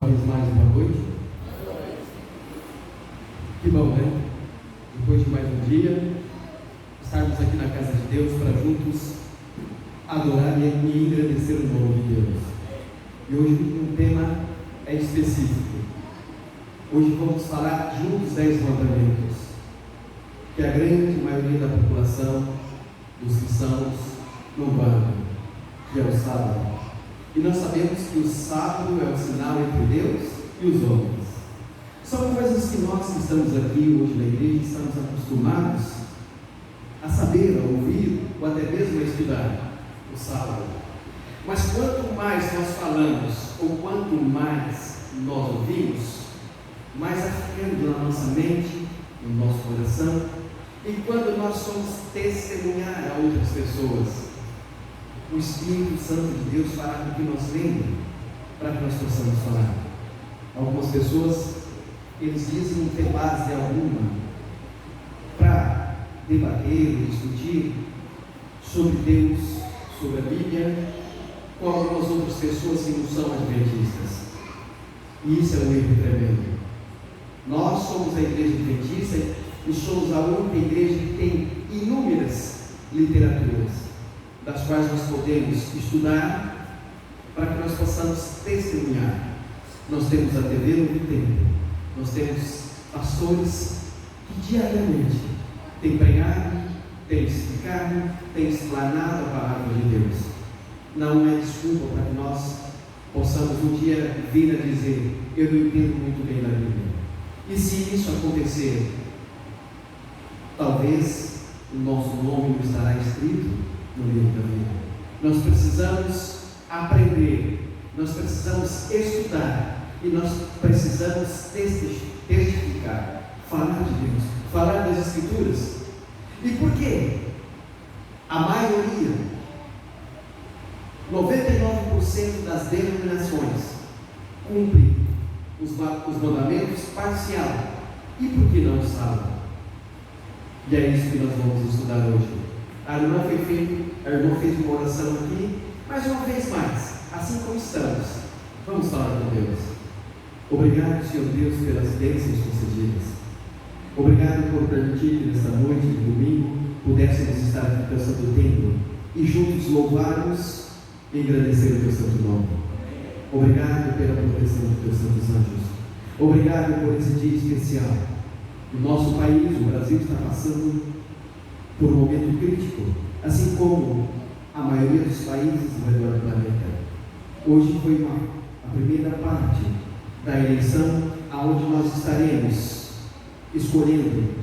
Mais uma noite. Que bom, né? Depois de mais um dia, estarmos aqui na casa de Deus para juntos adorar e engrandecer o nome de Deus. E hoje um tema é específico. Hoje vamos falar de um dos 10 mandamentos, que a grande maioria da população, dos cristãos, não guarda, que é o sábado. E nós sabemos que o sábado é o sinal entre Deus e os homens. São coisas que nós que estamos aqui hoje na igreja estamos acostumados a saber, a ouvir ou até mesmo a estudar o sábado. Mas quanto mais nós falamos ou quanto mais nós ouvimos, mais afirmamos na nossa mente, no nosso coração, e quando nós somos testemunhar a outras pessoas, o Espírito Santo de Deus fará com que nós lembrem, para que nós possamos falar. Algumas pessoas, eles dizem não ter base alguma para debater, discutir sobre Deus, sobre a Bíblia, com algumas outras pessoas que não são adventistas. E isso é um erro tremendo. Nós somos a igreja adventista e somos a única igreja que tem inúmeras literaturas, das quais nós podemos estudar para que nós possamos testemunhar. Nós temos a TV no tempo, nós temos pastores que diariamente têm pregado, têm explicado, têm explanado a palavra de Deus. Não é desculpa para que nós possamos um dia vir a dizer: eu não entendo muito bem da Bíblia. E se isso acontecer, talvez o nosso nome não estará escrito no livro da vida. Nós precisamos aprender, nós precisamos estudar e nós precisamos testificar, falar de Deus, falar das Escrituras. E por quê? A maioria, 99% das denominações cumpre os mandamentos parcial. E por que não sábado? E é isso que nós vamos estudar hoje. A irmã fez uma oração aqui, mas uma vez mais, assim como estamos, vamos falar com Deus. Obrigado, Senhor Deus, pelas bênçãos concedidas. Obrigado por permitir que nesta noite de domingo pudéssemos estar aqui no Santo Templo e juntos louvarmos e agradecer o teu santo nome. Obrigado pela proteção dos teus santos anjos. Obrigado por esse dia especial. O nosso país, o Brasil, está passando por um momento crítico, assim como a maioria dos países ao redor do planeta. Hoje foi a primeira parte da eleição, onde nós estaremos escolhendo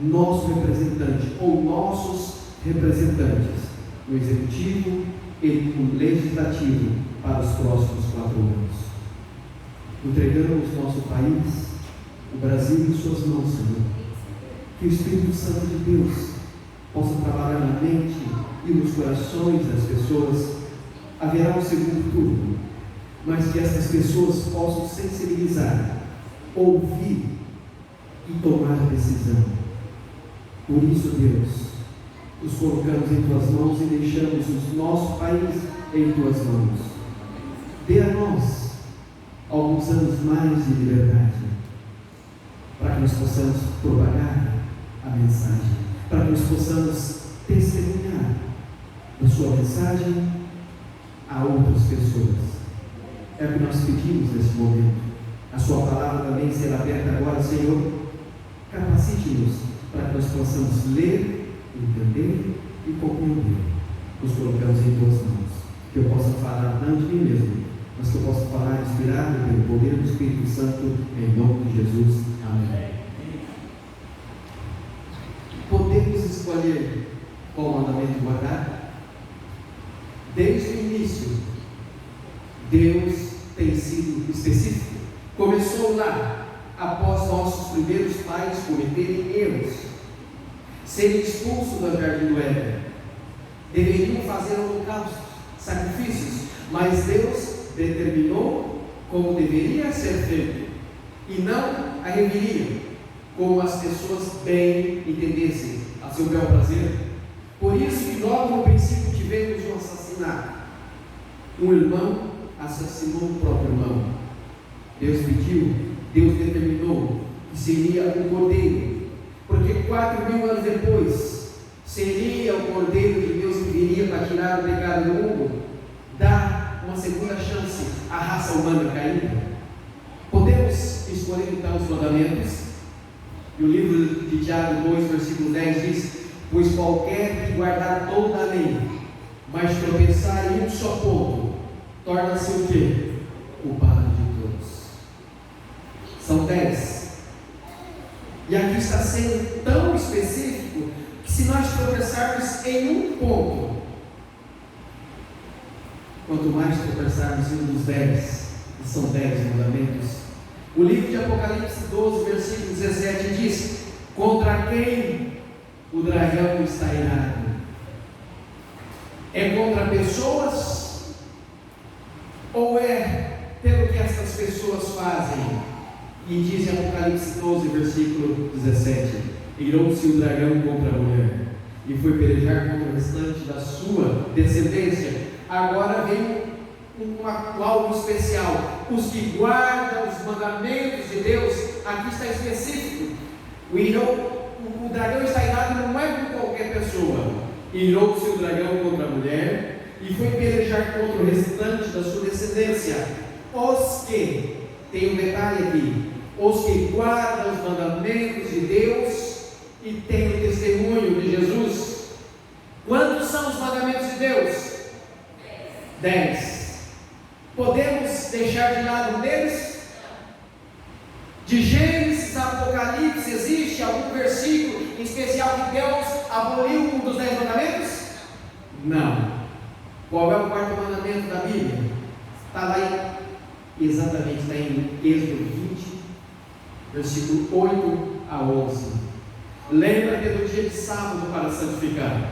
nosso representante ou nossos representantes no executivo e no legislativo para os próximos 4 anos. Entregamos nosso país, o Brasil, em suas mãos, Senhor. Que o Espírito Santo de Deus possa trabalhar na mente e nos corações das pessoas. Haverá um segundo turno, mas que essas pessoas possam sensibilizar, ouvir e tomar decisão. Por isso, Deus, nos colocamos em tuas mãos e deixamos o nosso país em tuas mãos. Dê a nós alguns anos mais de liberdade, para que nós possamos propagar a mensagem, para que nós possamos testemunhar a sua mensagem a outras pessoas. É o que nós pedimos nesse momento. A sua palavra também será aberta agora, Senhor. Capacite-nos para que nós possamos ler, entender e compreender. Nos colocamos em tuas mãos. Que eu possa falar não de mim mesmo, mas que eu possa falar inspirado pelo poder do Espírito Santo, em nome de Jesus. Amém. Podemos escolher qual mandamento guardar? Desde o início, Deus tem sido específico. Começou lá, após nossos primeiros pais cometerem erros, serem expulsos do jardim do Éden. Deveriam fazer holocaustos, sacrifícios, mas Deus determinou como deveria ser feito, e não a revelia, como as pessoas bem entendessem, a seu bel prazer. Por isso que logo no princípio tivemos um assassinato. Um irmão assassinou o próprio irmão. Deus pediu, Deus determinou que seria o Cordeiro, porque 4.000 anos depois seria o Cordeiro de Deus que viria para tirar o pecado do mundo, dar uma segunda chance à raça humana caída. Podemos escolher então os mandamentos, e o livro de Tiago 2, versículo 10 diz: pois qualquer que guardar toda a lei, mas tropeçar em um só ponto, torna-se o quê? Culpado de todos. São 10. E aqui está sendo tão específico que se nós tropeçarmos em um ponto, quanto mais tropeçarmos em um dos 10, que são 10 mandamentos. O livro de Apocalipse 12, versículo 17 diz: contra quem o dragão está irado? É contra pessoas? Ou é pelo que essas pessoas fazem? E diz em Apocalipse 12, versículo 17: irou-se o dragão contra a mulher e foi pelejar contra o restante da sua descendência. Agora vem algo especial: os que guardam os mandamentos de Deus. Aqui está específico. O dragão está irado, não é com qualquer pessoa. Irou-se o dragão contra a mulher e foi pelejar contra o restante da sua descendência. Os que, tem um detalhe aqui, os que guardam os mandamentos de Deus e têm o testemunho de Jesus. Quantos são os mandamentos de Deus? 10. Podemos deixar de lado um deles? De Gênesis a Apocalipse, existe algum versículo em especial que Deus aboliu um dos 10 mandamentos? Não. Qual é o quarto mandamento da Bíblia? Está lá exatamente, está em Êxodo 20, versículo 8 a 11. Lembra-te do dia de sábado para santificar.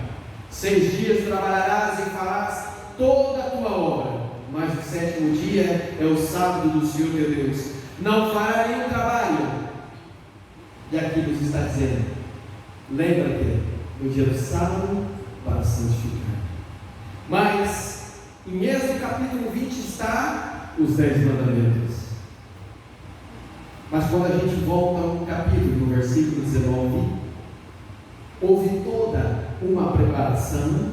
6 dias trabalharás e farás toda a tua obra, mas o 7º dia é o sábado do Senhor teu Deus. Não fará nenhum trabalho. E aqui nos está dizendo: lembra-te do dia do sábado para santificar. Mas em Êxodo capítulo 20 está os 10 mandamentos. Mas quando a gente volta ao capítulo, no versículo 19, houve toda uma preparação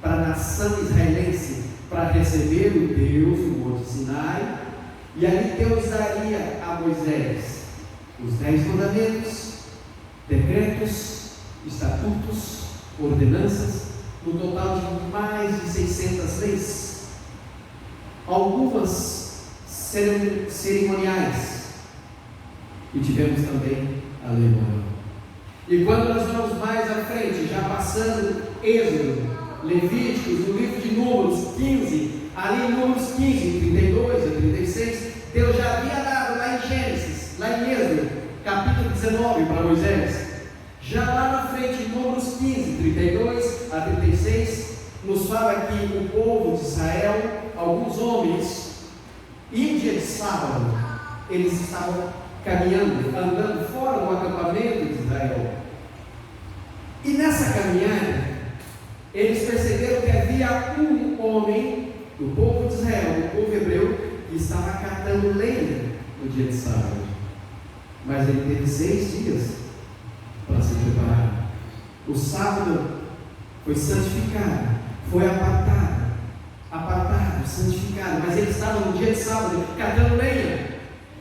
para a nação israelense para receber o Deus no Monte Sinai. E ali Deus daria a Moisés os 10 mandamentos, decretos, estatutos, ordenanças, no total de mais de 600 leis, algumas cerimoniais, e tivemos também a lei moral. E quando nós vamos mais à frente, já passando Êxodo, Levíticos, no livro de Números 15, ali em Números 15, 32 a 36, Deus já havia dado lá em Gênesis, lá em Êxodo, capítulo 19 para Moisés. Já lá na frente, em Números 15, 32 a 36, nos fala que o povo de Israel, alguns homens, em dia de sábado, eles estavam caminhando, andando fora do acampamento de Israel. E nessa caminhada, eles perceberam que havia um homem do povo de Israel, do povo hebreu, que estava catando lenha no dia de sábado. Mas ele teve 6 dias para se preparar. O sábado foi santificado, foi apartado, santificado, mas ele estava no dia de sábado catando lenha.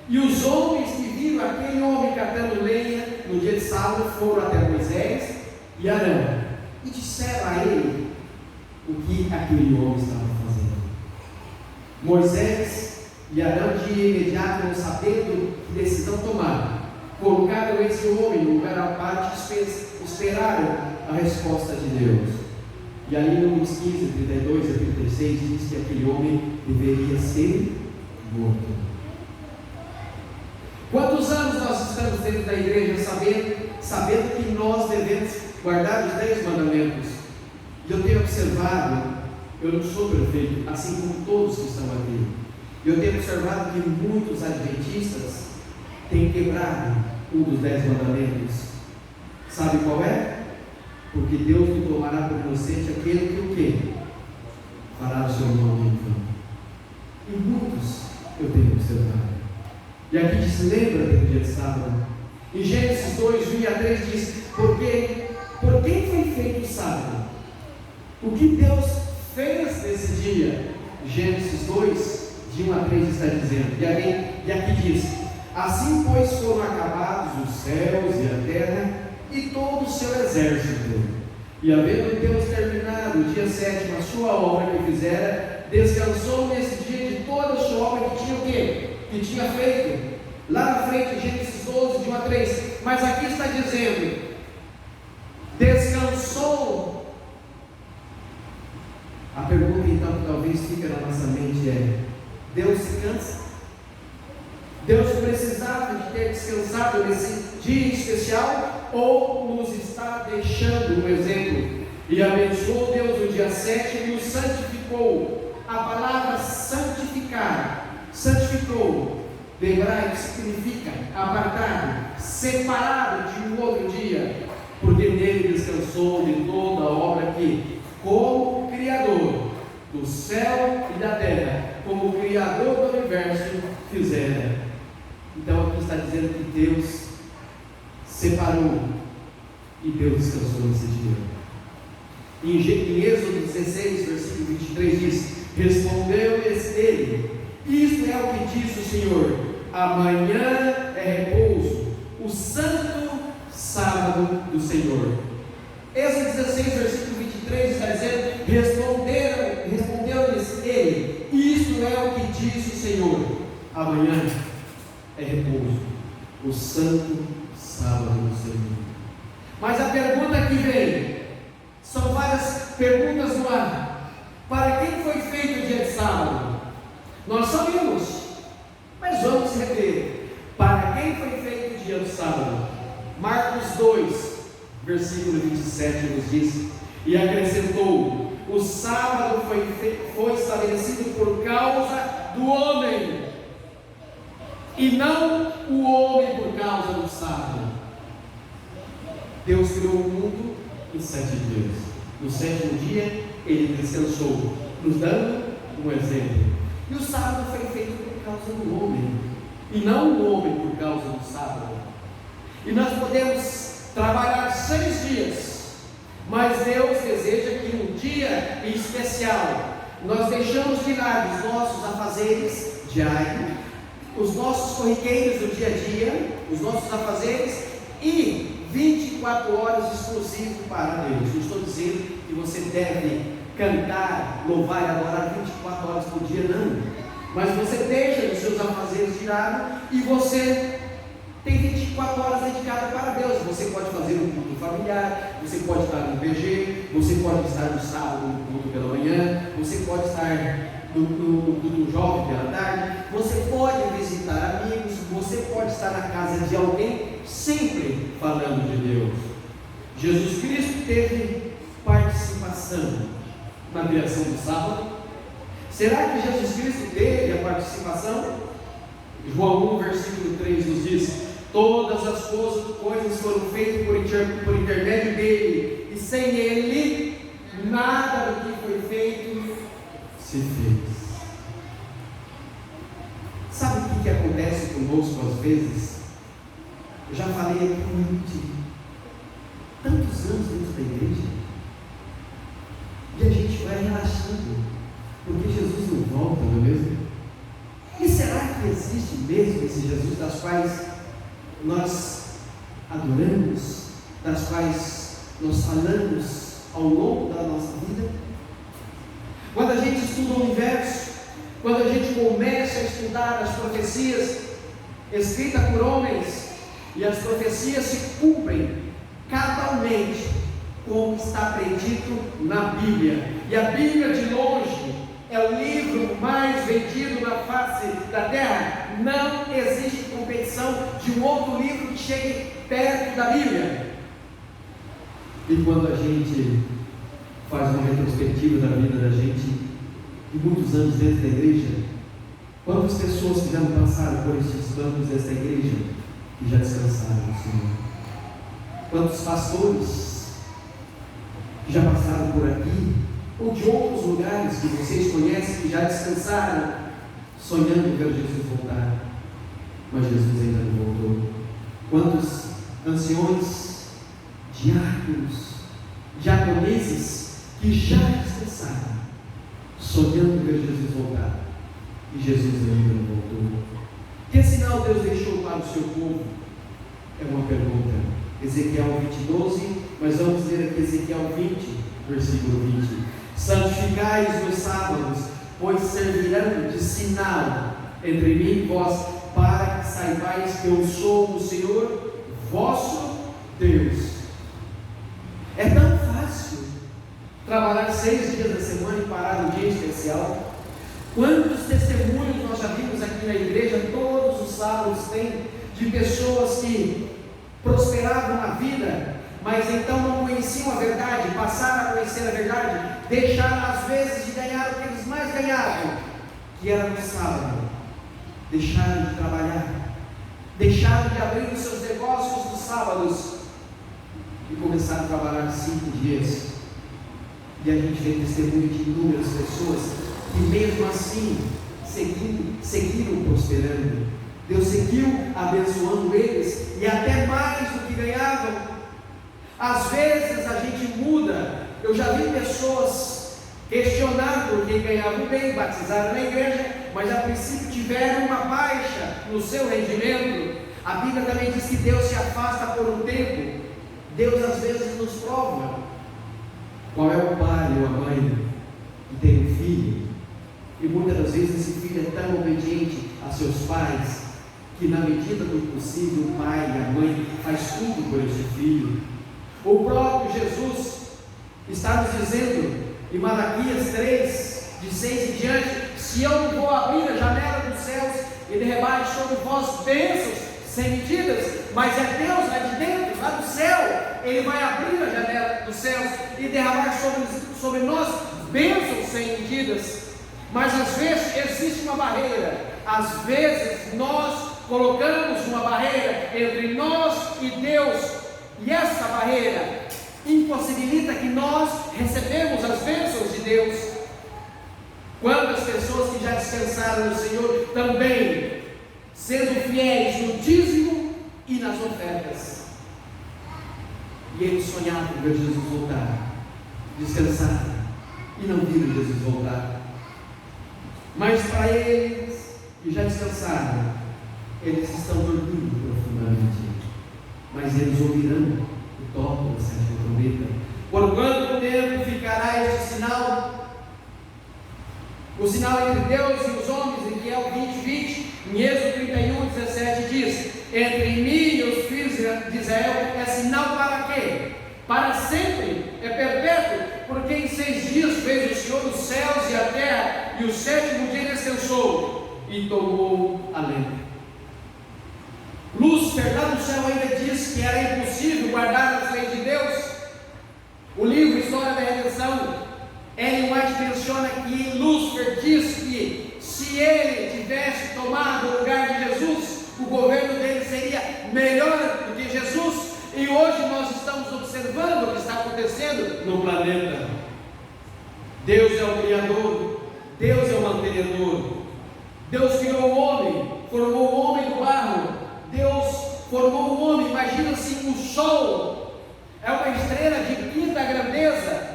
E os homens que viram aquele homem catando lenha no dia de sábado foram até Moisés e Arão e disseram a ele o que aquele homem estava fazendo. Moisés e Arão de imediato, não sabendo que decisão tomar, colocaram esse homem no lugar à parte e esperaram a resposta de Deus. E ali no Números 15, 32 a 36 diz que aquele homem deveria ser morto. Quantos anos nós estamos dentro da igreja sabendo que nós devemos guardar os 10 mandamentos? E eu tenho observado, eu não sou perfeito, assim como todos que estão aqui, eu tenho observado que muitos adventistas têm quebrado um dos 10 mandamentos. Sabe qual é? Porque Deus não tomará por inocente aquele que o quê? Fará o seu nome em vão. E muitos eu tenho observado. E aqui diz: lembra do dia de sábado. Em Gênesis 2, 1-3 diz: por quem foi feito o sábado? O que Deus fez nesse dia? Gênesis 2, de 1-3 está dizendo. E aqui diz: assim pois foram acabados os céus e a terra e todo o seu exército. E havendo Deus terminado o dia sétimo a sua obra que fizera, descansou nesse dia de toda a sua obra que tinha o quê? Que tinha feito. Lá na frente, Gênesis 12, de 1-3. Mas aqui está dizendo: descansou. A pergunta então que talvez fique na nossa mente é: Deus se cansa? Deus precisava de ter descansado nesse dia especial, ou nos está deixando um exemplo? E abençoou Deus o dia 7 e o santificou. A palavra santificar, santificou, do hebraico significa apartado, separado de um outro dia, porque nele descansou de toda a obra que, como Criador do céu e da terra, como Criador do universo, fizera. Então aqui está dizendo que Deus separou e Deus descansou nesse dia. Em Êxodo 16, versículo 23 diz: respondeu-lhes ele: isto é o que diz o Senhor, amanhã é repouso, o santo sábado do Senhor. Êxodo 16, versículo 23 está dizendo: respondeu-lhes ele: isto é o que diz o Senhor, amanhã é repouso, o santo sábado do Senhor. Mas a pergunta que vem, são várias perguntas no ar: para quem foi feito o dia de sábado? Nós sabemos, mas vamos rever. Para quem foi feito o dia do sábado? Marcos 2, versículo 27 nos diz: e acrescentou: o sábado foi estabelecido por causa do homem, e não o homem por causa do sábado. Deus criou o mundo em 7 dias. No 7º dia ele descansou, nos dando um exemplo. E o sábado foi feito por causa do homem, e não o homem por causa do sábado. E nós podemos trabalhar 6 dias, mas Deus deseja que um dia especial nós deixamos de lado os nossos afazeres diários, os nossos corriqueiros do dia a dia, os nossos afazeres, e 24 horas exclusivo para Deus. Não estou dizendo que você deve cantar, louvar e adorar 24 horas por dia, não. Mas você deixa os seus afazeres de lado e você tem 24 horas dedicadas para Deus. Você pode fazer um culto familiar, você pode estar no PG, você pode estar no sábado no culto pela manhã, você pode estar no culto jovem pela tarde, você pode visitar amigos, você pode estar na casa de alguém, sempre falando de Deus. Jesus Cristo teve participação na criação do sábado. Será que Jesus Cristo teve a participação? João 1, versículo 3 nos diz: todas as coisas foram feitas por intermédio dele, e sem ele nada do que foi feito se fez. Sabe o que acontece conosco às vezes? Eu já falei aqui muito, tantos anos dentro da igreja, e a gente vai relaxando, porque Jesus não volta, não é mesmo? E será que existe mesmo esse Jesus das quais nós adoramos, das quais nós falamos ao longo da nossa vida? Quando a gente estuda o universo, quando a gente começa a estudar as profecias escritas por homens, e as profecias se cumprem cabalmente como está predito na Bíblia, e a Bíblia de longe é o livro mais vendido na face da terra. Não existe competição de um outro livro que chegue perto da Bíblia. E quando a gente faz uma retrospectiva da vida da gente, de muitos anos dentro da igreja, quantas pessoas que já passaram por esses bancos desta igreja e já descansaram no Senhor? Quantos pastores que já passaram por aqui, ou de outros lugares que vocês conhecem, que já descansaram, sonhando ver Jesus voltar? mas Jesus ainda não voltou. Quantos anciões, diáconos, diaconeses que já descansaram, sonhando ver Jesus voltar, e Jesus ainda não voltou. Que sinal Deus deixou para o seu povo? É uma pergunta. Ezequiel 20:12, mas vamos ler aqui Ezequiel 20, versículo 20. Santificai os meus sábados, pois servirão de sinal entre mim e vós, para que saibais que eu sou o Senhor, vosso Deus. É tão fácil trabalhar 6 dias da semana e parar um dia especial. Quantos testemunhos nós já vimos aqui na igreja, todos os sábados tem, de pessoas que prosperavam na vida, mas então não conheciam a verdade, passaram a conhecer a verdade, deixaram às vezes de ganhar o que eles mais ganhavam, que era no sábado, deixaram de trabalhar, deixaram de abrir os seus negócios nos sábados e começaram a trabalhar 5 dias. E a gente vê testemunho de inúmeras pessoas que mesmo assim seguiram prosperando. Deus seguiu abençoando eles, e até mais do que ganhavam. Às vezes a gente muda. Eu já vi pessoas questionar porque ganhavam bem, batizaram na igreja, mas a princípio tiveram uma baixa no seu rendimento. A Bíblia também diz que Deus se afasta por um tempo. Deus às vezes nos prova. Qual é o pai ou a mãe que tem um filho, e muitas das vezes esse filho é tão obediente a seus pais, que na medida do possível o pai e a mãe faz tudo por esse filho. O próprio Jesus está nos dizendo em Malaquias 3, de 6 em diante: se eu não vou abrir a janela dos céus e derramar sobre vós bênçãos sem medidas, mas é Deus lá de dentro, lá do céu, Ele vai abrir a janela dos céus e derramar sobre nós bênçãos sem medidas. Mas às vezes existe uma barreira, às vezes nós colocamos uma barreira entre nós e Deus, e essa barreira impossibilita que nós recebemos as bênçãos de Deus. Quantas pessoas que já descansaram no Senhor também, sendo fiéis no dízimo e nas ofertas, e eles sonhavam ver Jesus voltar, descansaram e não viram Jesus voltar. Mas para eles que já descansaram, eles estão dormindo profundamente, mas eles ouvirão o toque da sétima trombeta. Por quanto tempo ficará este sinal? O sinal entre Deus e os homens, em Ezequiel 20:20, em Êxodo 31:17 diz: entre mim e os filhos de Israel é sinal para quê? Para sempre, é perpétuo, porque em 6 dias fez o Senhor os céus e a terra, e o 7º dia descansou e tomou a lembra. Lúcifer lá do céu ainda disse que era impossível guardar as leis de Deus. O livro História da Redenção, Ellen White menciona que Lúcifer diz que se ele tivesse tomado o lugar de Jesus, o governo dele seria melhor do que Jesus. E hoje nós estamos observando o que está acontecendo no planeta. Deus é o Criador, Deus é o mantenedor. Deus criou o homem, formou o homem do barro. Deus formou o homem. Imagina-se o Sol, é uma estrela de quinta grandeza.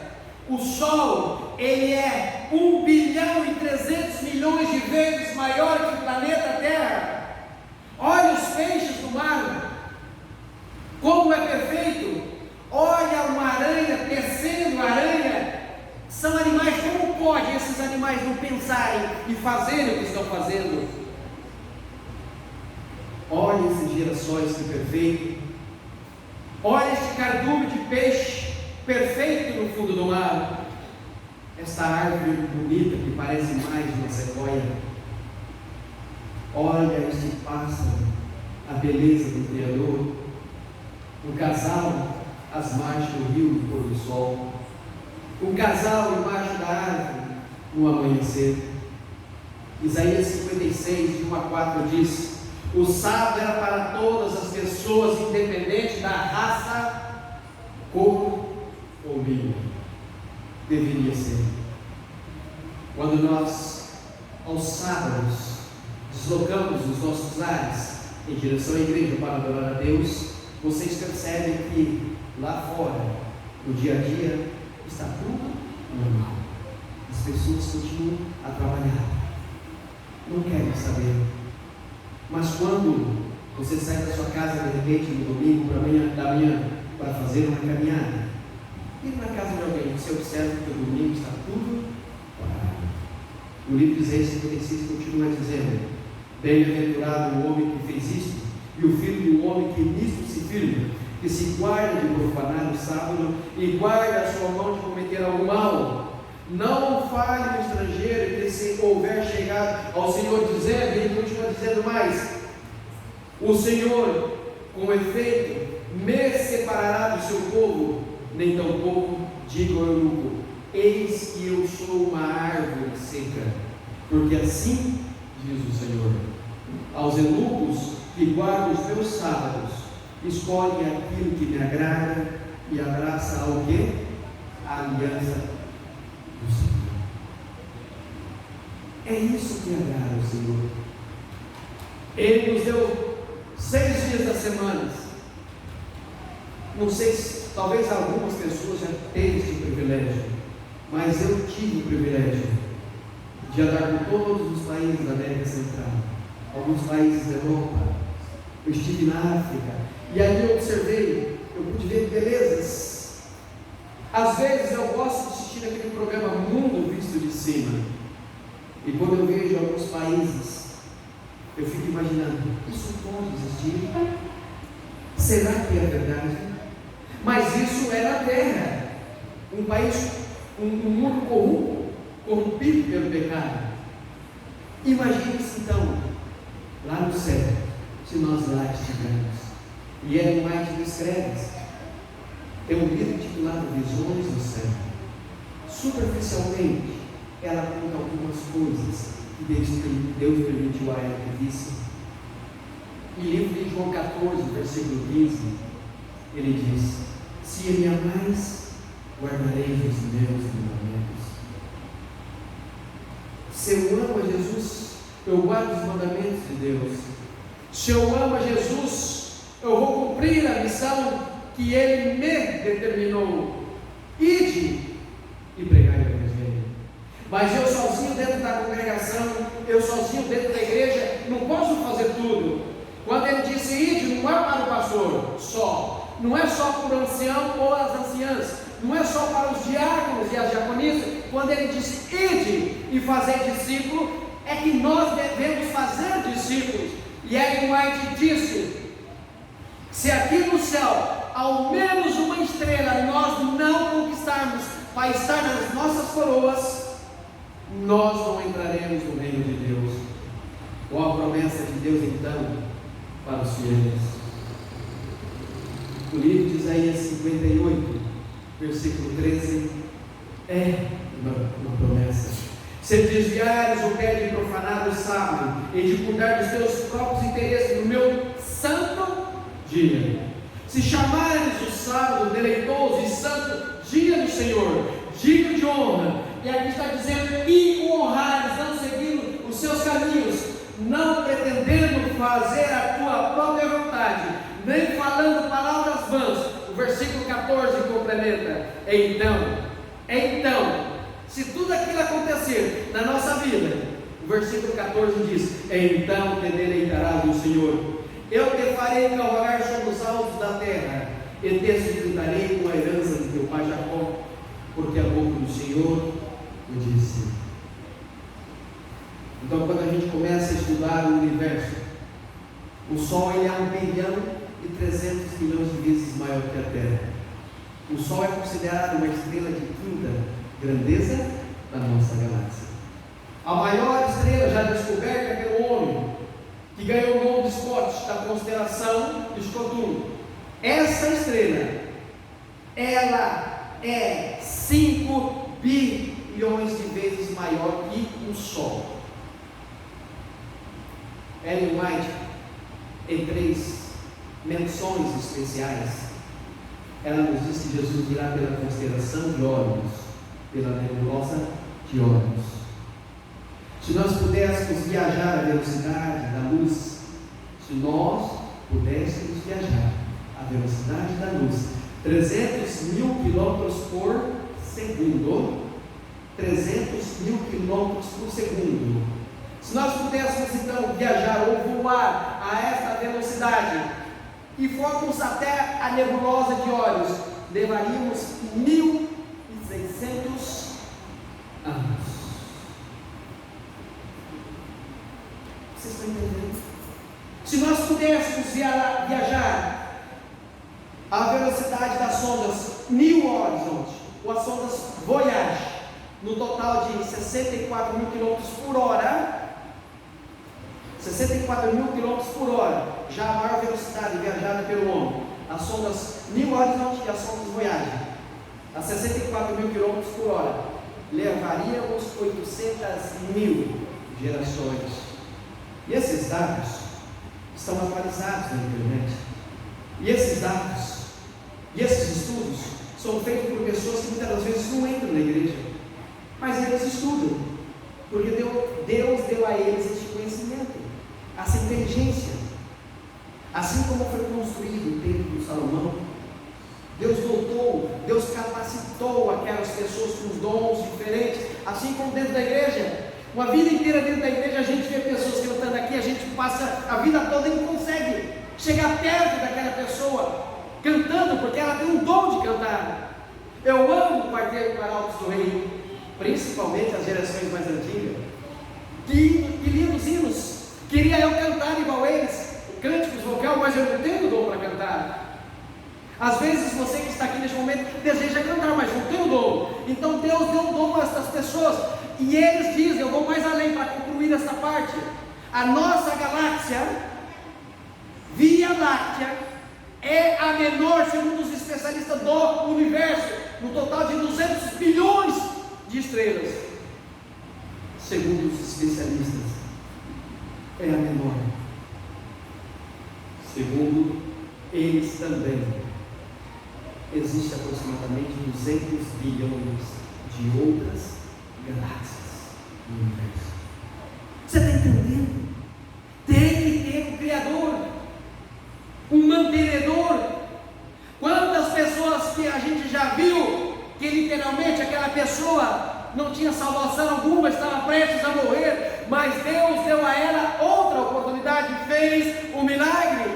O Sol, ele é 1.300.000.000 de vezes maior que o planeta Terra. Olha os peixes do mar, como é perfeito. Olha uma aranha tecendo aranha. São animais, como pode esses animais não pensarem e fazerem o que estão fazendo? Olha esses girassóis, que perfeito. Olha este cardume de peixe perfeito no fundo do mar. Esta árvore bonita que parece mais uma sequoia. Olha este pássaro, a beleza do Criador. Um casal às margens do rio no pôr do sol. Um casal embaixo da árvore no amanhecer. Isaías 56, de 1 a 4 diz: o sábado era para todas as pessoas, independente da raça, cor ou língua. Deveria ser. Quando nós, aos sábados, deslocamos os nossos lares, em direção à igreja para adorar a Deus, vocês percebem que lá fora, no dia a dia, está tudo normal. As pessoas continuam a trabalhar, não querem saber. Mas quando você sai da sua casa de repente no domingo da manhã para fazer uma caminhada, e na casa de alguém, você observa que o domingo está tudo parado. O livro de Isaías 56 continua dizendo: bem-aventurado o homem que fez isto, e o filho do homem que nisto se firma, que se guarda de profanar o sábado e guarda a sua mão de cometer algum mal. Não fale no estrangeiro que se houver chegado ao Senhor dizendo, e ele continua dizendo mais: o Senhor, com efeito, me separará do seu povo, nem tampouco diga ao eunuco: eis que eu sou uma árvore seca, porque assim diz o Senhor. Aos eunucos que guardam os meus sábados, escolhe aquilo que me agrada e abraça ao quê? A aliança do Senhor. É isso que agrada ao Senhor. Ele nos deu 6 dias da semana. Não sei se talvez algumas pessoas já tenham esse privilégio, mas eu tive o privilégio de andar por todos os países da América Central, alguns países da Europa. Eu estive na África e ali eu observei, eu pude ver belezas. Às vezes eu gosto de assistir aquele programa Mundo Visto de Cima, e quando eu vejo alguns países, eu fico imaginando: isso pode existir? Será que é verdade? Mas isso é na terra, um país, um mundo corrompido pelo pecado. Imagine-se então, lá no céu, se nós lá estivermos. E Ellen White descreve: tem um livro titulado Visões do Céu. Superficialmente, ela conta algumas coisas que Deus permitiu a ela que visse. E livro de João 14, versículo 15, ele diz: se me amais, guardareis os meus mandamentos. Se eu amo a Jesus, eu guardo os mandamentos de Deus. Se eu amo a Jesus, eu vou cumprir a missão que Ele me determinou: ide e pregai o Evangelho. Mas eu sozinho dentro da congregação, eu sozinho dentro da igreja, não posso fazer tudo. Quando Ele disse ide, não é para o pastor só, não é só para o ancião ou as anciãs, não é só para os diáconos e as diaconisas. Quando Ele disse ide e fazer discípulo, é que nós devemos fazer discípulos. E Ellen White disse: se aqui no céu, ao menos uma estrela nós não conquistarmos para estar nas nossas coroas, nós não entraremos no reino de Deus. Qual a promessa de Deus então para os fiéis? O livro de Isaías 58, versículo 13, é uma promessa. Se desviares o pé de profanar o sábado e de cuidar dos teus próprios interesses no meu santo dia, se chamares o sábado deleitoso e santo dia do Senhor, dia de honra, e aqui está dizendo: e o honrares, não seguindo os seus caminhos, não pretendendo fazer a tua própria vontade, nem falando palavras vãs. O versículo 14 complementa: então, se tudo aquilo acontecer na nossa vida, o versículo 14 diz: então te deleitarás no Senhor. Eu te farei cavalgar sobre os altos da terra, e te sustentarei com a herança de teu pai Jacó, porque a boca do Senhor o disse. Então, quando a gente começa a estudar o universo, o Sol ele é 1 bilhão e 300 milhões de vezes maior que a Terra. O Sol é considerado uma estrela de quinta grandeza da nossa galáxia. A maior estrela já descoberta pelo homem, que ganhou o nome de Scott, da constelação de Skotun. Essa estrela, ela é 5 bilhões de vezes maior que o Sol. Ellen White, em 3 menções especiais, ela nos diz que Jesus virá pela constelação de Órion, pela nebulosa de Órion. Se nós pudéssemos viajar à velocidade da luz, Se nós pudéssemos viajar à velocidade da luz, 300 mil quilômetros por segundo, 300 mil quilômetros por segundo. Se nós pudéssemos então viajar ou voar a esta velocidade e formos até a nebulosa de Órion, levaríamos 1.600 anos. Vocês estão entendendo? Se nós pudéssemos viajar à velocidade das sondas New Horizon ou as sondas Voyage, no total de 64 mil quilômetros por hora, 64 mil quilômetros por hora, já a maior velocidade viajada pelo homem, as sondas New Horizon e as sondas Voyage, a 64 mil quilômetros por hora, levaríamos 800 mil gerações. E esses dados estão atualizados na internet. E esses dados, e esses estudos, são feitos por pessoas que muitas das vezes não entram na igreja, mas eles estudam, porque Deus deu a eles esse conhecimento, essa inteligência. Assim como foi construído o templo de Salomão, Deus dotou, Deus capacitou aquelas pessoas com dons diferentes, assim como dentro da igreja. Uma vida inteira dentro da igreja, a gente vê pessoas cantando aqui, a gente passa a vida toda e não consegue chegar perto daquela pessoa cantando, porque ela tem um dom de cantar. Eu amo o quarteto Arautos do Rei, principalmente as gerações mais antigas. Que lindos hinos! Queria eu cantar igual eles, cânticos vocal, mas eu não tenho dom para cantar. Às vezes você que está aqui neste momento deseja cantar, mas não tem o dom. Então Deus deu um dom para essas pessoas. E eles dizem, eu vou mais além para concluir essa parte. A nossa galáxia, Via Láctea, é a menor, segundo os especialistas do universo, no total de 200 bilhões de estrelas. Segundo os especialistas, é a menor. Segundo eles também, existe aproximadamente 200 bilhões de outras galáxias no universo. Você está entendendo? Tem que ter um Criador, um mantenedor. Quantas pessoas que a gente já viu que literalmente aquela pessoa não tinha salvação alguma, estava prestes a morrer, mas Deus deu a ela outra oportunidade, fez um milagre.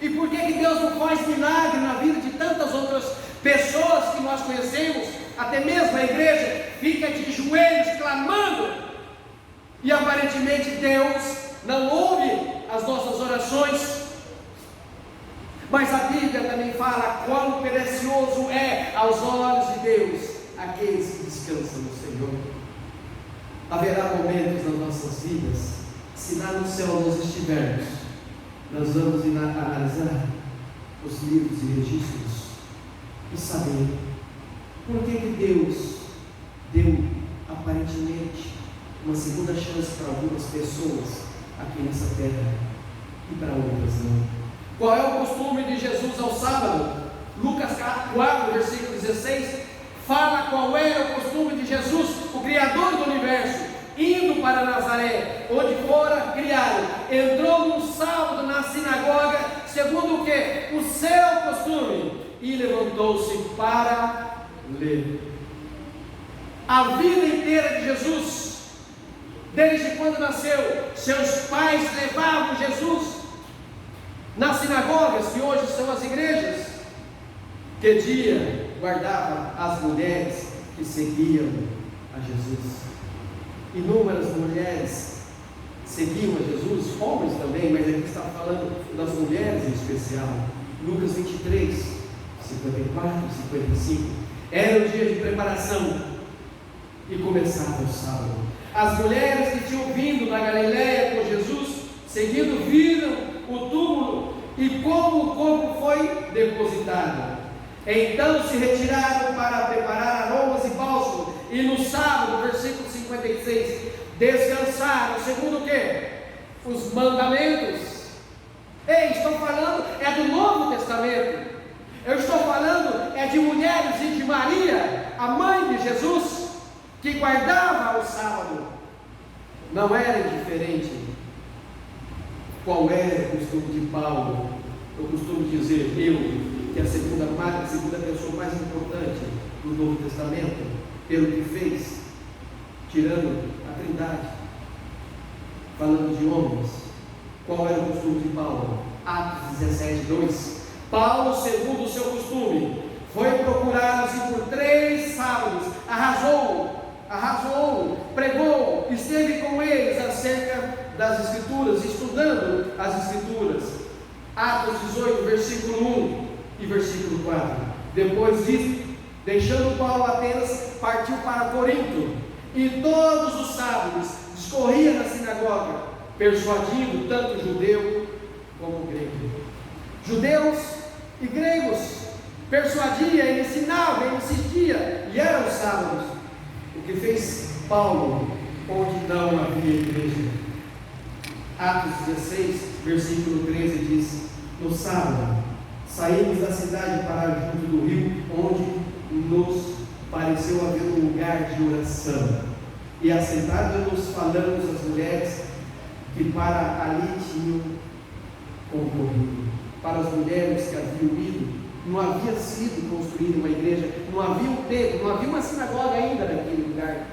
E por que Deus não faz milagre na vida de tantas outras pessoas que nós conhecemos? Até mesmo a igreja fica de joelhos clamando, e aparentemente Deus não ouve as nossas orações. Mas a Bíblia também fala quão precioso é aos olhos de Deus aqueles que descansam no Senhor. Haverá momentos nas nossas vidas, se lá no céu nós estivermos, nós vamos analisar os livros e registros e saber por que Deus deu aparentemente uma segunda chance para algumas pessoas aqui nessa terra e para outras não. Qual é o costume de Jesus ao sábado? Lucas 4, versículo 16, fala qual era o costume de Jesus, o Criador do universo, indo para Nazaré, onde fora criado, entrou num sábado na sinagoga, segundo o que? O seu costume, e levantou-se para ler. A vida inteira de Jesus, desde quando nasceu, seus pais levavam Jesus nas sinagogas, que hoje são as igrejas. Que dia guardava as mulheres que seguiam a Jesus. Inúmeras mulheres seguiam a Jesus, homens também, mas aqui está falando das mulheres em especial. Lucas 23, 54, 55. Era o dia de preparação e começava o sábado. As mulheres que tinham vindo da Galileia com Jesus, seguindo, viram o túmulo e como o corpo foi depositado. Então se retiraram para preparar aromas e bálsamo, e no sábado, versículo 56, descansaram, segundo o que? Os mandamentos. Ei, estou falando é do Novo Testamento. Eu estou falando é de mulheres e de Maria, a mãe de Jesus, que guardava o sábado. Não era indiferente. qual era o costume de Paulo. Eu costumo dizer, que é a segunda pessoa mais importante do Novo Testamento, pelo que fez, tirando a Trindade, falando de homens, qual era o costume de Paulo? Atos 17:2. Paulo, segundo o seu costume, foi procurá-los e por 3 sábados arrasou, pregou, esteve com eles acerca das Escrituras, estudando as Escrituras. Atos 18, versículo 1 e versículo 4. Depois disso, deixando Paulo Atenas, partiu para Corinto, e todos os sábados discorria na sinagoga, persuadindo tanto judeu como grego. Judeus e gregos, persuadia, ele ensinava, ele insistia, e eram os sábados. O que fez Paulo, onde não havia igreja? Atos 16, versículo 13 diz: no sábado, saímos da cidade para junto do rio, onde nos pareceu haver um lugar de oração, e assentados-nos falamos às mulheres que para ali tinham concorrido. Para as mulheres que haviam ido, não havia sido construída uma igreja, não havia um templo, não havia uma sinagoga ainda naquele lugar,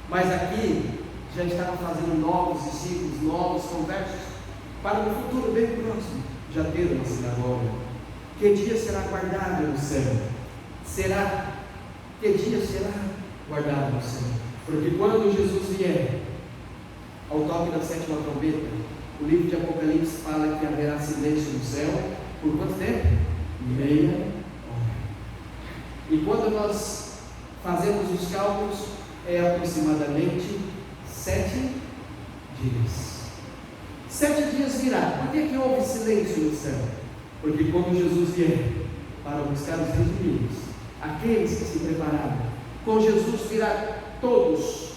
mas aqui já estava fazendo novos discípulos, novos conversos, para no futuro bem próximo já ter uma sinagoga. Que dia será guardado no céu? Que dia será guardado no céu? Porque quando Jesus vier, ao toque da 7ª trombeta, o livro de Apocalipse fala que haverá silêncio no céu, por quanto tempo? Meia hora. E quando nós fazemos os cálculos, é aproximadamente 7 dias. 7 dias virá. Por que houve silêncio no céu? Porque quando Jesus vier para buscar os redimidos, aqueles que se prepararam, com Jesus virá todos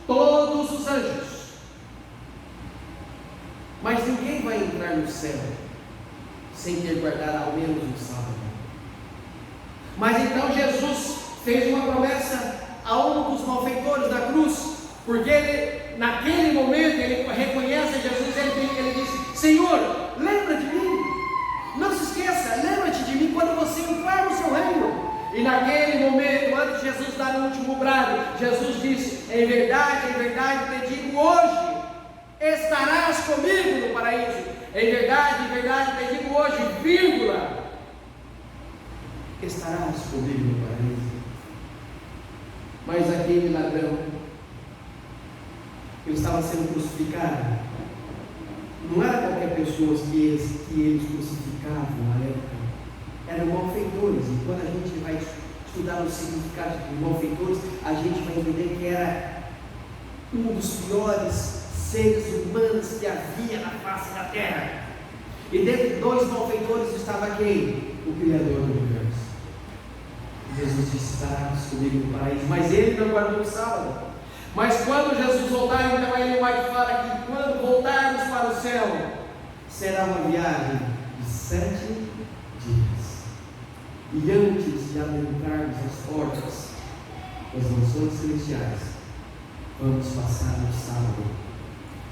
os anjos. Mas ninguém vai entrar no céu sem ter guardado ao menos um sábado. Mas então Jesus fez uma promessa a um dos malfeitores da cruz, porque ele, naquele momento, ele reconhece Jesus, ele disse: Senhor, lembra de mim, não se esqueça, lembra-te de mim quando você entrar no seu reino. E naquele momento, antes de Jesus dar o último brado, Jesus disse: em verdade te digo hoje, estarás comigo no paraíso. Em verdade te digo hoje, vírgula, estarás comigo no paraíso. Mas aquele ladrão, ele estava sendo crucificado. Não era qualquer pessoa que eles crucificavam na época. Eram malfeitores. E quando a gente vai estudar o significado de malfeitores, a gente vai entender que era um dos piores seres humanos que havia na face da terra. E dentre 2 malfeitores estava quem? O Criador do universo. Jesus disse: estarás comigo no paraíso. Mas ele não guardou o sábado. Mas quando Jesus voltar, então ele vai falar que quando voltarmos para o céu, será uma viagem de 7 dias. E antes de adentrarmos as portas das mansões celestiais, vamos passar o sábado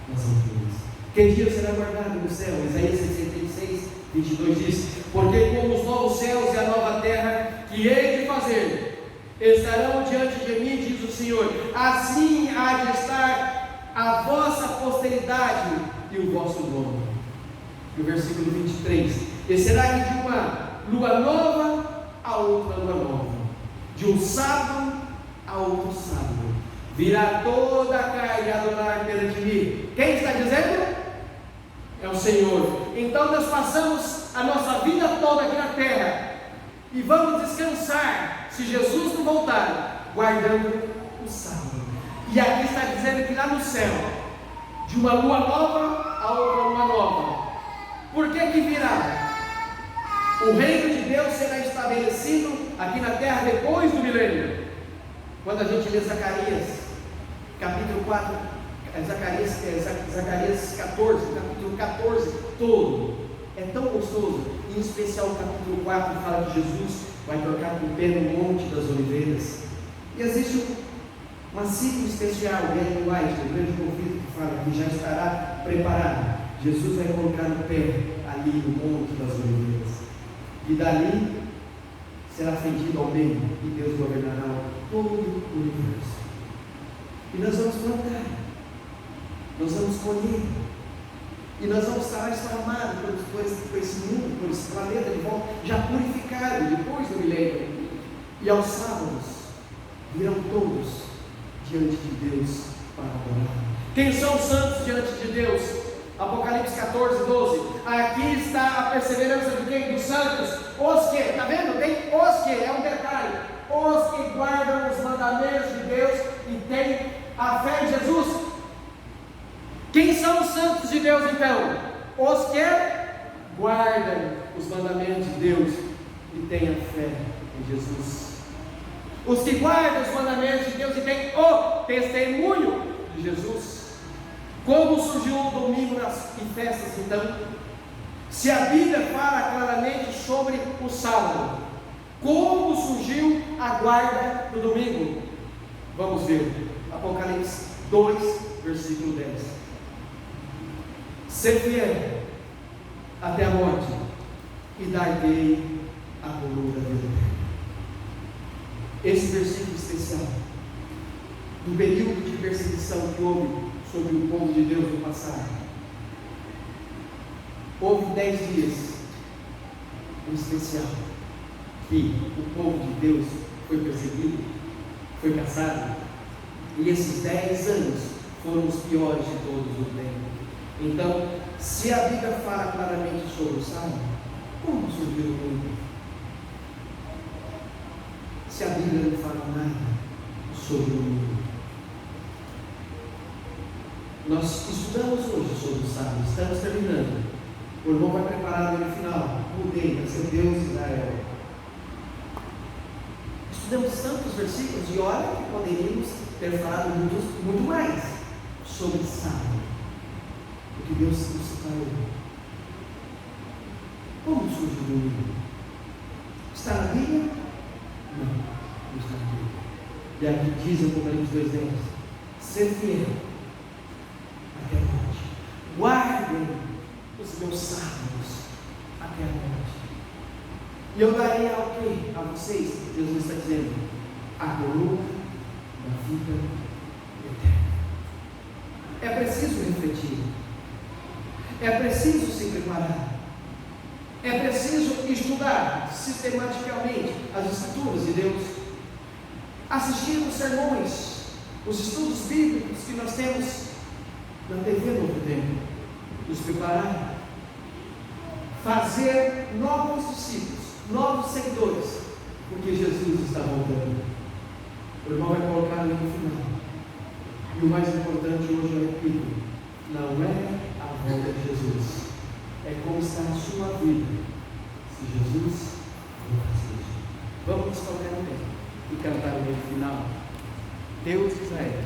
nas alturas. Que dia será guardado no céu? Isaías 66, 22 diz: porque como os novos céus e a nova terra que hei de fazer estarão diante de mim, diz o Senhor, assim há de estar a vossa posteridade e o vosso nome. E o versículo 23: e será que de uma lua nova a outra lua nova, de um sábado a outro sábado, virá toda a carne a adorar perante mim. Quem está dizendo? É o Senhor. Então nós passamos a nossa vida toda aqui na terra e vamos descansar, se Jesus não voltar, guardando o sábado. E aqui está dizendo que lá no céu, de uma lua nova a outra lua nova. Por que virá? O reino de Deus será estabelecido aqui na terra depois do milênio. Quando a gente lê Zacarias, capítulo 4, Zacarias 14, capítulo 14, todo, é tão gostoso, em especial o capítulo 4 fala que Jesus vai trocar com o pé no Monte das Oliveiras. E existe uma sigla especial, Ellen White, o grande convite, que fala que já estará preparado, Jesus vai colocar o pé ali no Monte das Oliveiras. E dali será fendido ao meio e Deus governará todo o universo. E nós vamos plantar, nós vamos colher, e nós vamos estar esparramados por esse mundo, por esse planeta de volta, já purificado depois do milênio. E aos sábados virão todos diante de Deus para adorar. Quem são os santos diante de Deus? Apocalipse 14, 12. Aqui está a perseverança de quem? Dos santos. Os que, está vendo? Tem os que, é um detalhe. Os que guardam os mandamentos de Deus e têm a fé em Jesus. Quem são os santos de Deus então? Os que guardam os mandamentos de Deus e têm a fé em Jesus. Os que guardam os mandamentos de Deus e têm o testemunho de Jesus. Como surgiu o domingo em festas então? Se a Bíblia fala claramente sobre o sábado, como surgiu a guarda do domingo? Vamos ver, Apocalipse 2, versículo 10. Ser fiel até a morte, e dar-lhe a coroa da vida eterna. Esse versículo especial, do período de perseguição que houve sobre o povo de Deus no passado, houve 10 dias em especial que o povo de Deus foi perseguido, foi caçado, e esses 10 anos foram os piores de todos o tempo. Então, se a Bíblia fala claramente sobre o sábado, como surgiu o mundo? Se a Bíblia não fala nada sobre o mundo. Nós estudamos hoje sobre o sábado, estamos terminando. O irmão vai preparar no final. Mudei, vai ser Deus de Israel. Estudamos tantos versículos e olha que poderíamos ter falado muito mais sobre o sábado. Porque Deus nos separou. Como surgiu o mundo? Está na Bíblia? Não está na Bíblia. E aqui diz em Apocalipse 2:10: ser fiel até a morte. Guardem os meus sábados até a morte. E eu darei ao quê? A vocês, Jesus está dizendo, a coroa da vida eterna. É preciso refletir. É preciso se preparar. É preciso estudar sistematicamente as Escrituras de Deus. Assistir os sermões, os estudos bíblicos que nós temos na TV Novo Tempo. Nos preparar. Fazer novos discípulos, novos seguidores, porque Jesus está voltando. O irmão vai colocar ali no final. E o mais importante hoje, eu repito, não é a volta de Jesus, é como está a sua vida, se Jesus não faz isso. Vamos nos colocar no pé e cantar o hino final. Deus de Israel.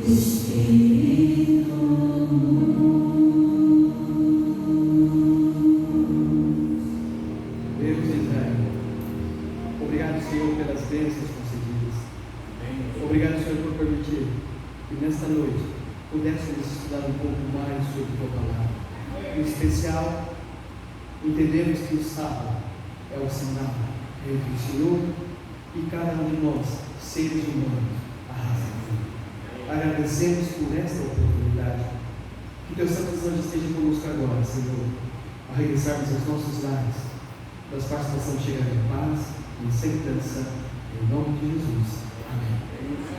Deus de Israel, obrigado, Senhor, pelas bênçãos concedidas. Obrigado, Senhor, por permitir que nesta noite pudéssemos estudar um pouco mais sobre a tua palavra. Em especial, entendemos que o sábado é o sinal entre o Senhor e cada um de nós, seres humanos, a raça humana. Agradecemos por esta oportunidade. Que Deus Santo Anjo esteja conosco agora, Senhor, a regressarmos aos nossos lares, das quais possamos chegar em paz e em segurança, em nome de Jesus. Amém.